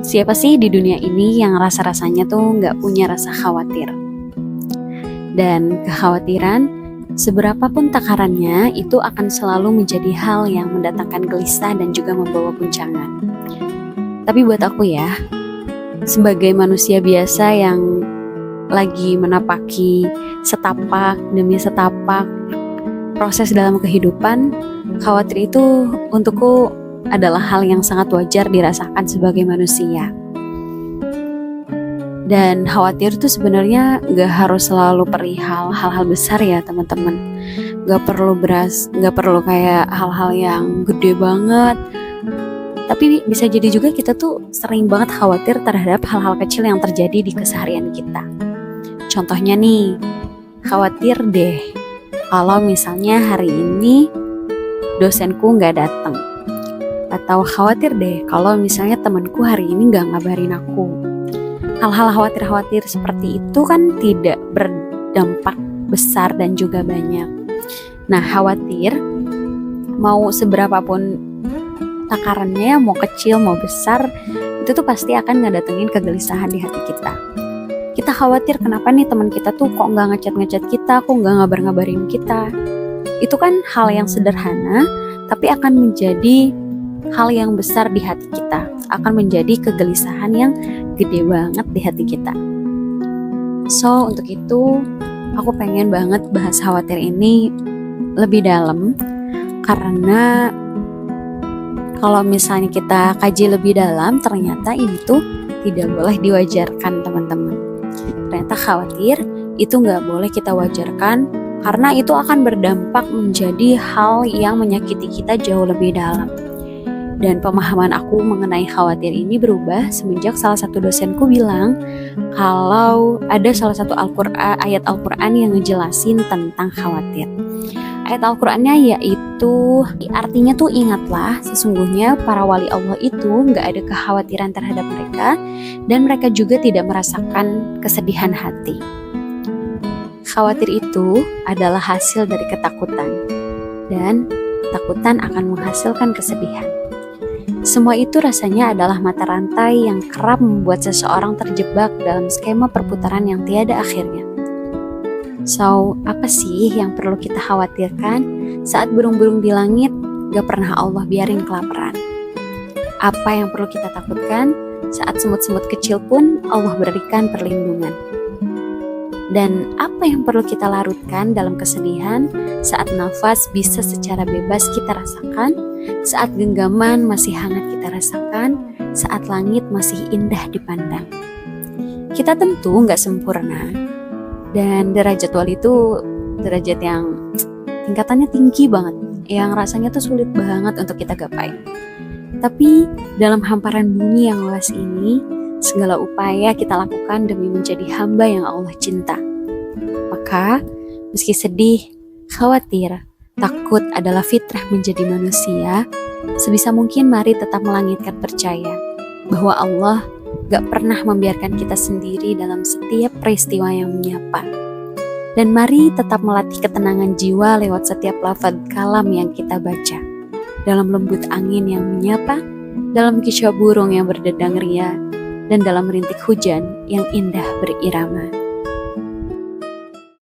Siapa sih di dunia ini yang rasa-rasanya tuh nggak punya rasa khawatir? Dan kekhawatiran, seberapapun takarannya, itu akan selalu menjadi hal yang mendatangkan gelisah dan juga membawa guncangan. Tapi buat aku ya, sebagai manusia biasa yang lagi menapaki setapak demi setapak proses dalam kehidupan, khawatir itu untukku adalah hal yang sangat wajar dirasakan sebagai manusia. Dan khawatir itu sebenarnya gak harus selalu perihal hal-hal besar ya teman-teman. Gak perlu kayak hal-hal yang gede banget. Tapi bisa jadi juga kita tuh sering banget khawatir terhadap hal-hal kecil yang terjadi di keseharian kita. Contohnya nih, khawatir deh kalau misalnya hari ini dosenku gak datang. Atau khawatir deh kalau misalnya temanku hari ini gak ngabarin aku. Hal-hal khawatir seperti itu kan tidak berdampak besar dan juga banyak. Nah, khawatir mau seberapapun takarannya, mau kecil mau besar, itu tuh pasti akan ngedatengin kegelisahan di hati kita. Kita khawatir kenapa nih teman kita tuh kok gak ngechat kita, kok gak ngabarin kita. Itu kan hal yang sederhana, tapi akan menjadi hal yang besar di hati kita, akan menjadi kegelisahan yang gede banget di hati kita. So, untuk itu aku pengen banget bahas khawatir ini lebih dalam, karena kalau misalnya kita kaji lebih dalam, ternyata ini tuh tidak boleh diwajarkan teman-teman. Ternyata khawatir itu gak boleh kita wajarkan, karena itu akan berdampak menjadi hal yang menyakiti kita jauh lebih dalam. Dan pemahaman aku mengenai khawatir ini berubah semenjak salah satu dosenku bilang kalau ada salah satu ayat Al-Quran yang ngejelasin tentang khawatir. Ayat Al-Qurannya yaitu artinya tuh ingatlah sesungguhnya para wali Allah itu gak ada kekhawatiran terhadap mereka dan mereka juga tidak merasakan kesedihan hati. Khawatir itu adalah hasil dari ketakutan dan ketakutan akan menghasilkan kesedihan. Semua itu rasanya adalah mata rantai yang kerap membuat seseorang terjebak dalam skema perputaran yang tiada akhirnya. So, apa sih yang perlu kita khawatirkan saat burung-burung di langit gak pernah Allah biarin kelaparan? Apa yang perlu kita takutkan saat semut-semut kecil pun Allah berikan perlindungan? Dan apa yang perlu kita larutkan dalam kesedihan saat nafas bisa secara bebas kita rasakan, saat genggaman masih hangat kita rasakan, saat langit masih indah dipandang? Kita tentu gak sempurna, dan derajat wali itu derajat yang tingkatannya tinggi banget, yang rasanya tuh sulit banget untuk kita gapai. Tapi dalam hamparan bumi yang luas ini, segala upaya kita lakukan demi menjadi hamba yang Allah cinta. Maka, meski sedih, khawatir, takut adalah fitrah menjadi manusia, sebisa mungkin mari tetap melangitkan percaya bahwa Allah gak pernah membiarkan kita sendiri dalam setiap peristiwa yang menyapa. Dan mari tetap melatih ketenangan jiwa lewat setiap lafaz kalam yang kita baca. Dalam lembut angin yang menyapa, dalam kicau burung yang berdedang ria, dan dalam rintik hujan yang indah berirama.